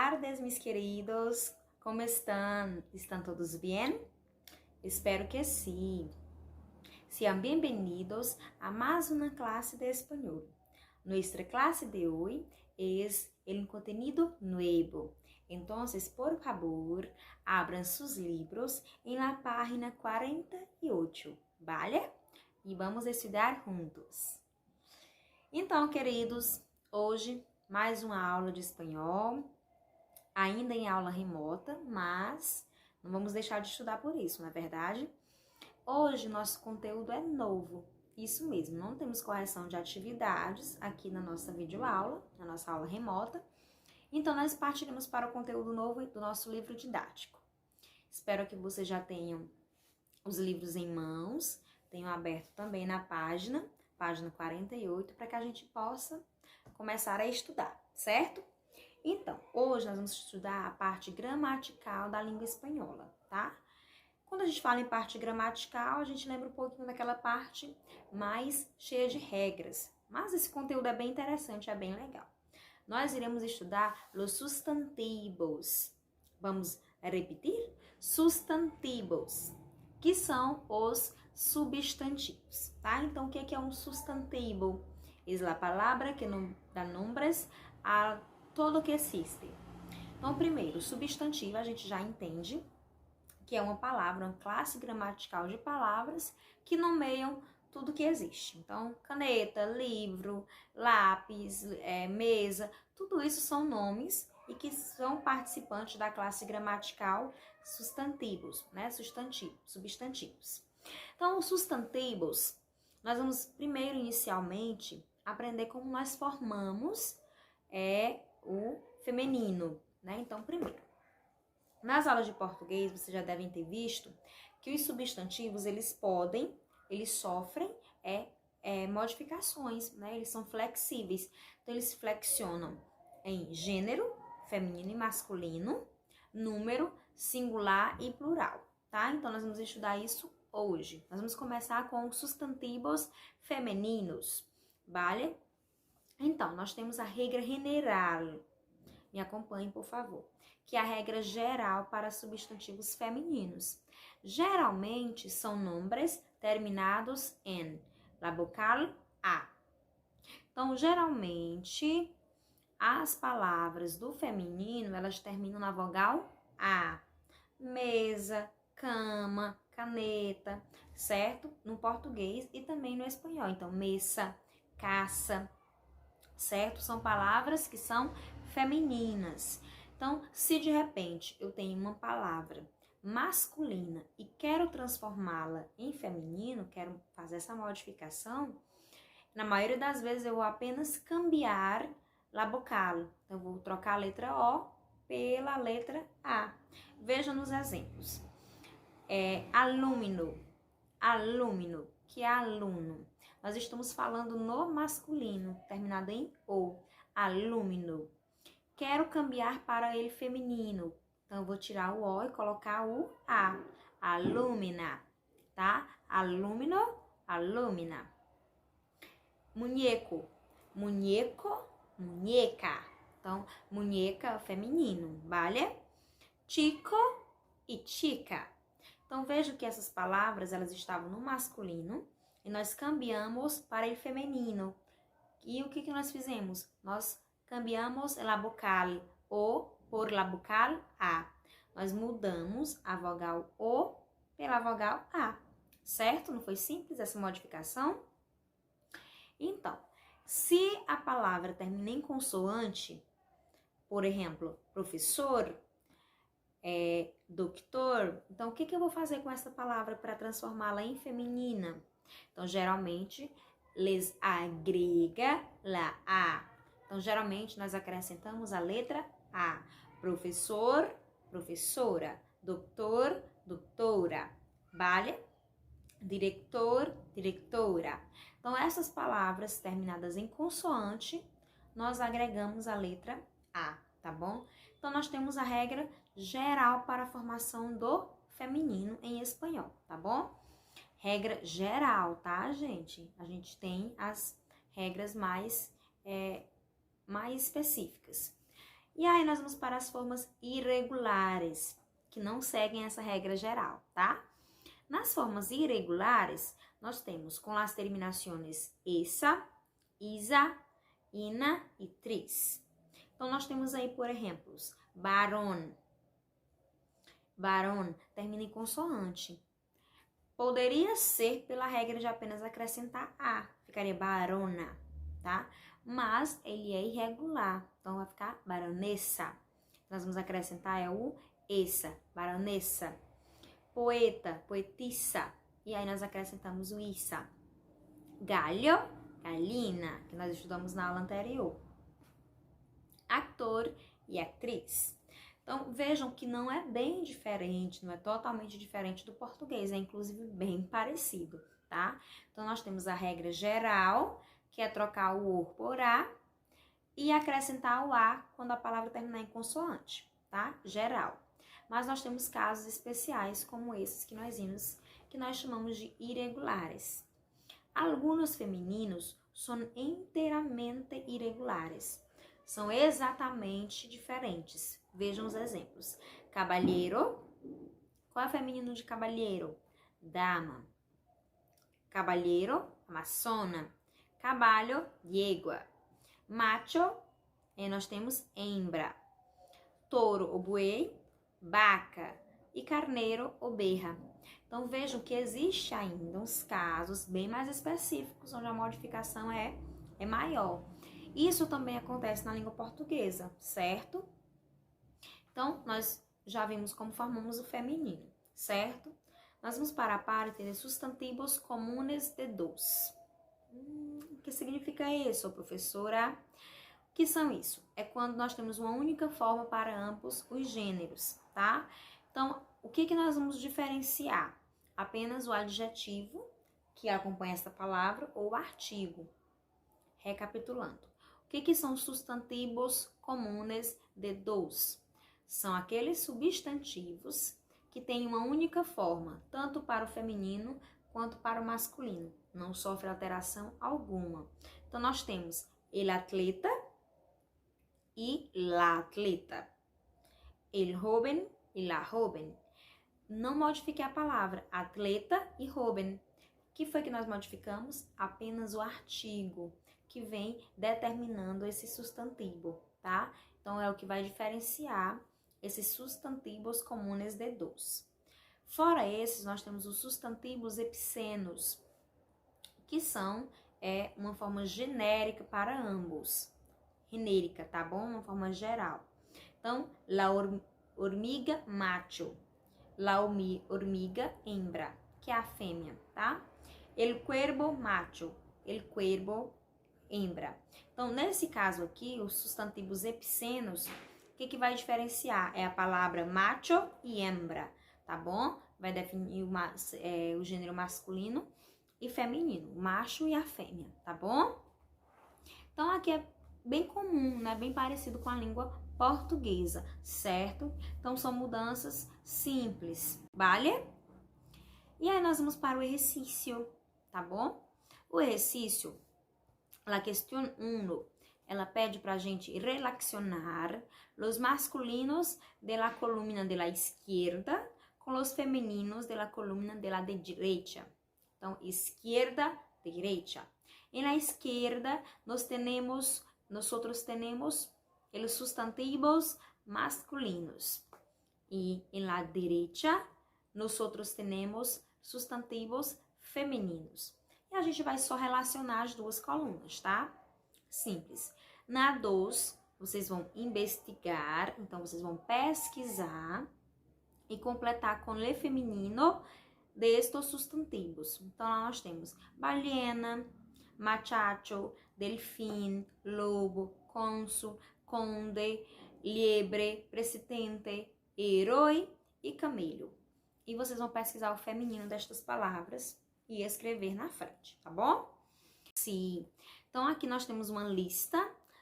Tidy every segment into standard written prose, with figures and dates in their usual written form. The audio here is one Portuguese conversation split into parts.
tardes, mis queridos. ¿Cómo están? ¿Están todos bien? Espero que sim. Sean bienvenidos a más una clase de español. Nuestra clase de hoy es el contenido nuevo. Entonces, por favor, abran sus libros en la página 48, ¿vale? E vamos estudar juntos. Então, queridos, hoje mais uma aula de espanhol, ainda em aula remota, mas não vamos deixar de estudar por isso, não é verdade? Hoje nosso conteúdo é novo, isso mesmo, não temos correção de atividades aqui na nossa videoaula, na nossa aula remota, então nós partiremos para o conteúdo novo do nosso livro didático. Espero que vocês já tenham os livros em mãos, tenham aberto também na página 48, para que a gente possa começar a estudar, certo? Então, hoje nós vamos estudar a parte gramatical da língua espanhola, tá? Quando a gente fala em parte gramatical, a gente lembra um pouquinho daquela parte mais cheia de regras, mas esse conteúdo é bem interessante, é bem legal. Nós iremos estudar os sustantivos. Vamos repetir? Sustantivos, que são os substantivos, tá? Então, o que é um sustantivo? É a palavra que dá nombres a todo que existe. Então, primeiro, substantivo a gente já entende que é uma palavra, uma classe gramatical de palavras que nomeiam tudo que existe. Então, caneta, livro, lápis, mesa, tudo isso são nomes e que são participantes da classe gramatical substantivos, né? Substantivos. Então, os substantivos, nós vamos primeiro, inicialmente, aprender como nós formamos o feminino, né? Então, primeiro, nas aulas de português, vocês já devem ter visto que os substantivos, eles sofrem modificações, né? Eles são flexíveis. Então, eles flexionam em gênero, feminino e masculino, número, singular e plural, tá? Então, nós vamos estudar isso hoje. Nós vamos começar com os substantivos femininos, vale? Então, nós temos a regra general. Me acompanhe, por favor. Que é a regra geral para substantivos femininos. Geralmente, são nombres terminados em la vocal A. Então, geralmente, as palavras do feminino, elas terminam na vogal A. Mesa, cama, caneta, certo? No português e também no espanhol. Então, mesa, caça, certo? São palavras que são femininas. Então, se de repente eu tenho uma palavra masculina e quero transformá-la em feminino, quero fazer essa modificação, na maioria das vezes eu vou apenas cambiar la vocal. Então, eu vou trocar a letra O pela letra A. Veja nos exemplos. Alumno, que é aluno. Nós estamos falando no masculino, terminado em O. Alumno. Quero cambiar para ele feminino. Então, eu vou tirar o O e colocar o A. Alumna, tá? Alumno, alumna. Muñeco, muñeco, muñeca. Então, muñeca feminino, vale? Chico e chica. Então, veja que essas palavras, elas estavam no masculino e nós cambiamos para ele feminino. E o que nós fizemos? Nós cambiamos la vocal O por la vocal A. Nós mudamos a vogal O pela vogal A, certo? Não foi simples essa modificação? Então, se a palavra termina em consoante, por exemplo, professor, doutor, então o que eu vou fazer com essa palavra para transformá-la em feminina? Então, geralmente, les agrega la A. Então, geralmente, nós acrescentamos a letra A. Professor, professora. Doutor, doutora. Vale? Diretor, diretora. Então, essas palavras terminadas em consoante, nós agregamos a letra A, tá bom? Então, nós temos a regra geral para a formação do feminino em espanhol, tá bom? Regra geral, tá, gente? A gente tem as regras mais específicas. E aí nós vamos para as formas irregulares, que não seguem essa regra geral, tá? Nas formas irregulares, nós temos com as terminações esa, isa, ina e tris. Então, nós temos aí, por exemplos, varón. Varón termina em consoante. Poderia ser pela regra de apenas acrescentar a, ficaria barona, tá? Mas ele é irregular, então vai ficar baronesa. Nós vamos acrescentar o essa, baronesa. Poeta, poetisa, e aí nós acrescentamos o isa. Galho, galina, que nós estudamos na aula anterior. Ator e atriz. Então, vejam que não é bem diferente, não é totalmente diferente do português, é inclusive bem parecido, tá? Então, nós temos a regra geral, que é trocar o or por a, e acrescentar o a quando a palavra terminar em consoante, tá? Geral. Mas nós temos casos especiais, como esses que nós chamamos de irregulares. Alguns femininos são inteiramente irregulares. São exatamente diferentes. Vejam os exemplos. Cabalheiro. Qual é o feminino de cabalheiro? Dama. Cabalheiro, amazona. Caballo, yegua. Macho, e nós temos hembra. Touro ou buey, vaca. E carneiro, oveja. Então, vejam que existe ainda uns casos bem mais específicos, onde a modificação é maior. Isso também acontece na língua portuguesa, certo? Então, nós já vimos como formamos o feminino, certo? Nós vamos para a parte de substantivos comunes de dos. O que significa isso, professora? O que são isso? É quando nós temos uma única forma para ambos os gêneros, tá? Então, o que nós vamos diferenciar? Apenas o adjetivo que acompanha essa palavra ou o artigo. Recapitulando. O que são substantivos comunes de dos? São aqueles substantivos que têm uma única forma, tanto para o feminino quanto para o masculino. Não sofre alteração alguma. Então, nós temos el atleta e la atleta. El joven e la joven. Não modifiquei a palavra atleta e joven. O que foi que nós modificamos? Apenas o artigo que vem determinando esse substantivo, tá? Então, é o que vai diferenciar esses substantivos comunes de dos. Fora esses, nós temos os substantivos epicenos, que são uma forma genérica para ambos. Genérica, tá bom? Uma forma geral. Então, la hormiga macho, la hormiga hembra, que é a fêmea, tá? El cuervo macho, el cuervo hembra. Então, nesse caso aqui, os substantivos epicenos, o que vai diferenciar? É a palavra macho e hembra, tá bom? Vai definir o gênero masculino e feminino, o macho e a fêmea, tá bom? Então, aqui é bem comum, né? Bem parecido com a língua portuguesa, certo? Então, são mudanças simples, vale? E aí, nós vamos para o exercício, tá bom? O exercício, a questão 1, ela pede pra gente relacionar os masculinos de la columna de la izquierda com os femininos de la columna de la derecha. Então, izquierda, derecha. En la izquierda, nosotros tenemos los sustantivos masculinos. Y en la derecha, nosotros tenemos sustantivos femininos. E a gente vai só relacionar as duas colunas, tá? Simples. Na 2, vocês vão investigar, então vocês vão pesquisar e completar com le feminino destes substantivos. Então, lá nós temos baleena, machacho, delfim, lobo, cônsul, conde, liebre, presidente, herói e camelho. E vocês vão pesquisar o feminino destas palavras e escrever na frente, tá bom? Sim. Então, aqui nós temos uma lista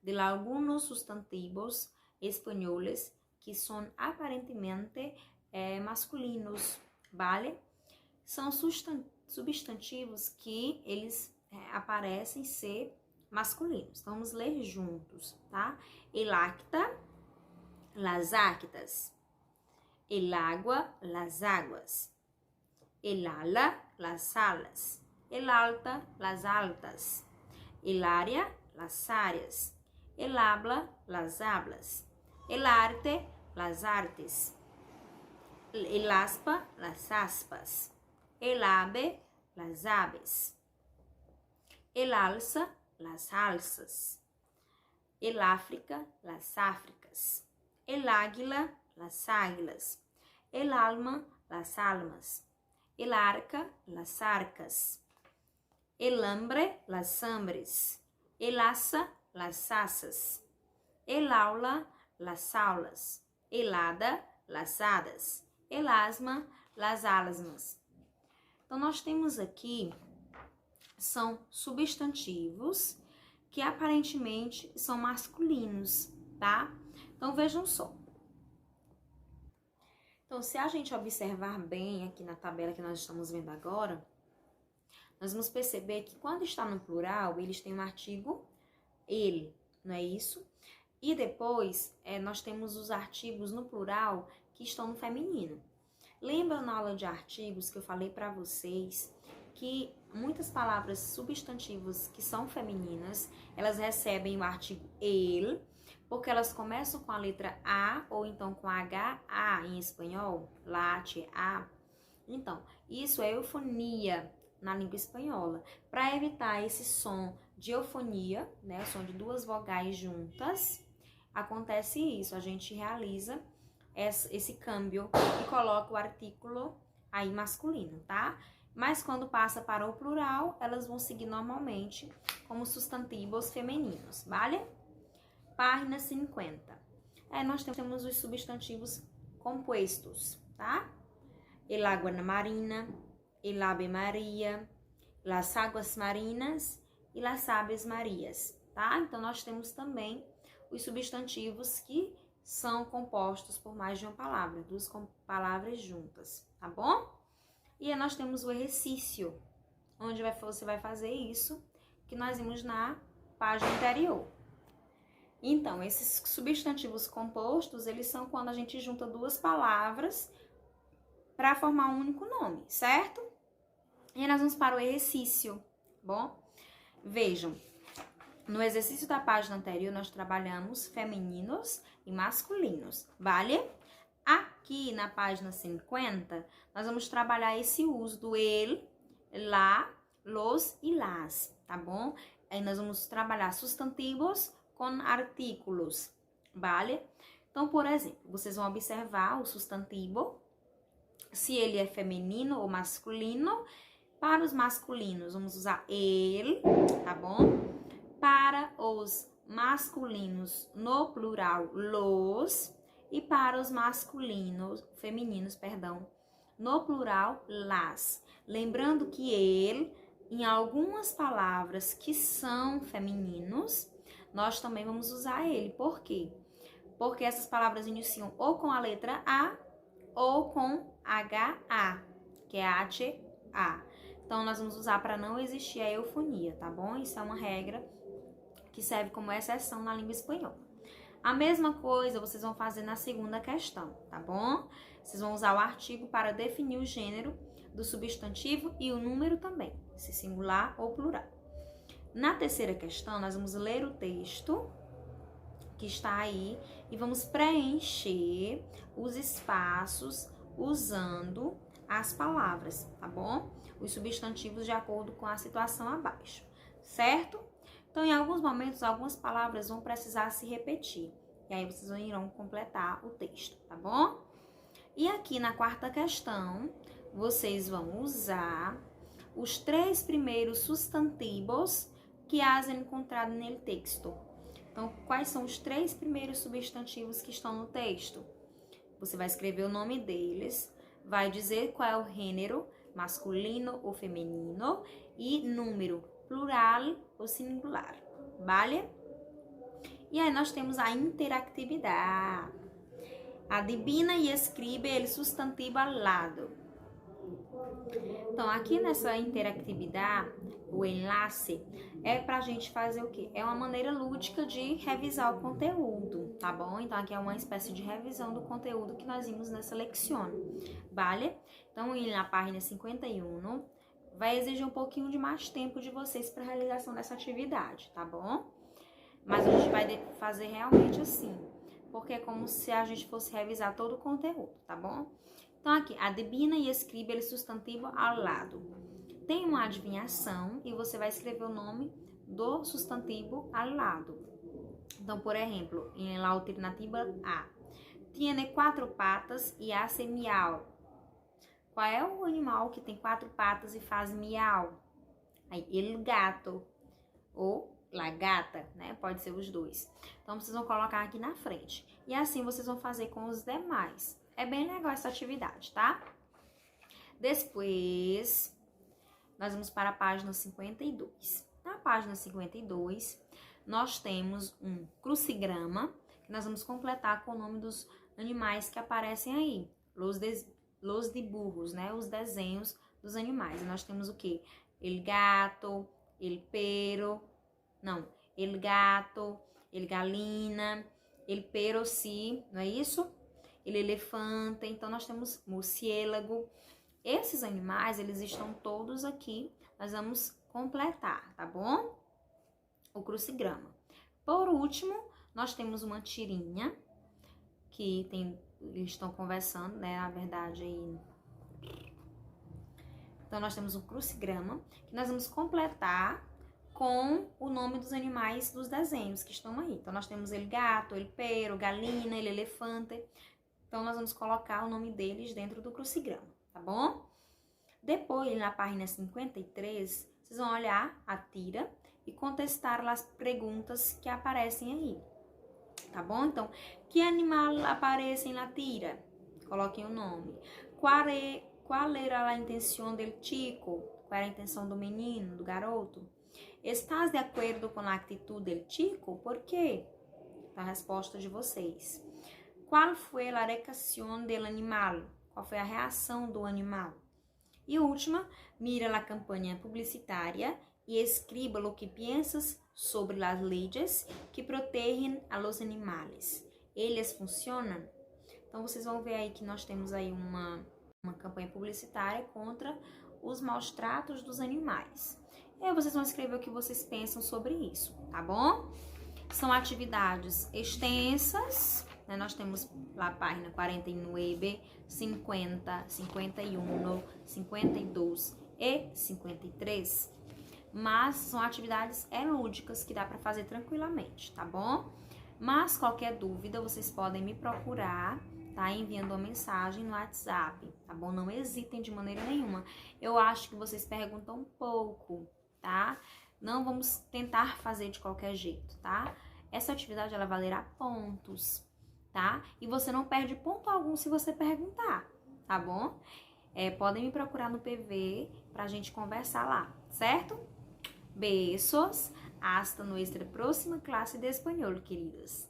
de alguns substantivos espanhóis que são aparentemente masculinos, vale? São substantivos que eles aparecem ser masculinos. Vamos ler juntos, tá? El acta, las actas. El agua, las aguas. El ala, las alas. El alta, las altas. El área, las áreas. El habla, las hablas. El arte, las artes. El aspa, las aspas. El ave, las aves. El alza, las alzas. El África, las Áfricas. El águila, las águilas. El alma, las almas. El arca, las arcas. El hambre, las hambres. El asa, las asas. El aula, las aulas. El hada, las hadas. El asma, las asmas. Então, nós temos aqui, são substantivos que aparentemente são masculinos, tá? Então, vejam só. Então, se a gente observar bem aqui na tabela que nós estamos vendo agora, nós vamos perceber que quando está no plural, eles têm um artigo ele, não é isso? E depois, nós temos os artigos no plural que estão no feminino. Lembra na aula de artigos que eu falei para vocês que muitas palavras substantivas que são femininas, elas recebem o artigo ele, porque elas começam com a letra A ou então com HA em espanhol, late, A. Então, isso é eufonia na língua espanhola. Para evitar esse som de eufonia, né, o som de duas vogais juntas, acontece isso, a gente realiza esse câmbio e coloca o artículo aí masculino, tá? Mas quando passa para o plural, elas vão seguir normalmente como substantivos femininos, vale? Página 50. Nós temos os substantivos compostos, tá? El agua marina, el ave maria, las aguas marinas e las aves marias, tá? Então, nós temos também os substantivos que são compostos por mais de uma palavra, duas palavras juntas, tá bom? E aí nós temos o exercício, onde você vai fazer isso, que nós vimos na página anterior. Então, esses substantivos compostos, eles são quando a gente junta duas palavras para formar um único nome, certo? E aí nós vamos para o exercício, bom? Vejam, no exercício da página anterior, nós trabalhamos femininos e masculinos, vale? Aqui na página 50, nós vamos trabalhar esse uso do el, la, los e las, tá bom? Aí nós vamos trabalhar substantivos com artículos, vale? Então, por exemplo, vocês vão observar o substantivo, se ele é feminino ou masculino. Para os masculinos, vamos usar ele, tá bom? Para os masculinos, no plural, los. E para os femininos, no plural, las. Lembrando que ele, em algumas palavras que são femininos, nós também vamos usar ele. Por quê? Porque essas palavras iniciam ou com a letra A ou com HA, que é HA. Então, nós vamos usar para não existir a eufonia, tá bom? Isso é uma regra que serve como exceção na língua espanhola. A mesma coisa vocês vão fazer na segunda questão, tá bom? Vocês vão usar o artigo para definir o gênero do substantivo e o número também, se singular ou plural. Na terceira questão, nós vamos ler o texto que está aí e vamos preencher os espaços usando as palavras, tá bom? Os substantivos de acordo com a situação abaixo, certo? Então, em alguns momentos, algumas palavras vão precisar se repetir. E aí, vocês irão completar o texto, tá bom? E aqui na quarta questão, vocês vão usar os 3 primeiros substantivos que has encontrado no texto. Então, quais são os 3 primeiros substantivos que estão no texto? Você vai escrever o nome deles, vai dizer qual é o gênero, masculino ou feminino, e número, plural ou singular, vale? E aí nós temos a interatividade. Adivina e escreve o substantivo ao lado. Então, aqui nessa interatividade, o enlace é pra gente fazer o quê? É uma maneira lúdica de revisar o conteúdo, tá bom? Então, aqui é uma espécie de revisão do conteúdo que nós vimos nessa leção, vale? Então, na página 51, vai exigir um pouquinho de mais tempo de vocês para a realização dessa atividade, tá bom? Mas a gente vai fazer realmente assim, porque é como se a gente fosse revisar todo o conteúdo, tá bom? Então, aqui, adivina e escreve o substantivo ao lado. Tem uma adivinhação e você vai escrever o nome do substantivo ao lado. Então, por exemplo, em la alternativa A, tiene 4 patas e hace miau. Qual é o animal que tem 4 patas e faz miau? Aí, el gato ou la gata, né? Pode ser os dois. Então, vocês vão colocar aqui na frente. E assim vocês vão fazer com os demais. É bem legal essa atividade, tá? Depois, nós vamos para a página 52. Na página 52, nós temos um crucigrama, que nós vamos completar com o nome dos animais que aparecem aí. Los dibujos, né? Os desenhos dos animais. E nós temos o quê? El gato, el perro, não, el gato, el galina, el perro sí, não é isso? El elefante, então nós temos murciélago. Esses animais, eles estão todos aqui, nós vamos completar, tá bom? O crucigrama. Por último, nós temos uma tirinha, que eles estão conversando, né, na verdade, aí. Então, nós temos um crucigrama, que nós vamos completar com o nome dos animais dos desenhos que estão aí. Então, nós temos el gato, el perro, galina, el elefante. Então, nós vamos colocar o nome deles dentro do crucigrama, tá bom? Depois, na página 53, vocês vão olhar a tira e contestar as perguntas que aparecem aí, tá bom? Então, que animal aparece na tira? Coloquem o nome. Qual era a intenção del chico? Qual era a intenção do menino, do garoto? Estás de acordo com a atitude del chico? Por quê? A resposta de vocês. Qual foi a reação do animal? Qual foi a reação do animal? E última, mira a campanha publicitária e escriba o que piensas sobre as leis que protegem a los animales. Eles funcionam? Então, vocês vão ver aí que nós temos aí uma campanha publicitária contra os maus tratos dos animais. E aí vocês vão escrever o que vocês pensam sobre isso, tá bom? São atividades extensas, né? Nós temos lá a página 49, 50, 51, 52 e 53. Mas são atividades lúdicas que dá para fazer tranquilamente, tá bom? Mas qualquer dúvida, vocês podem me procurar, tá? Enviando uma mensagem no WhatsApp, tá bom? Não hesitem de maneira nenhuma. Eu acho que vocês perguntam um pouco, tá? Não vamos tentar fazer de qualquer jeito, tá? Essa atividade, ela valerá pontos, tá? E você não perde ponto algum se você perguntar, tá bom? Podem me procurar no PV pra gente conversar lá, certo? Beijos, hasta nuestra próxima classe de espanhol, queridas.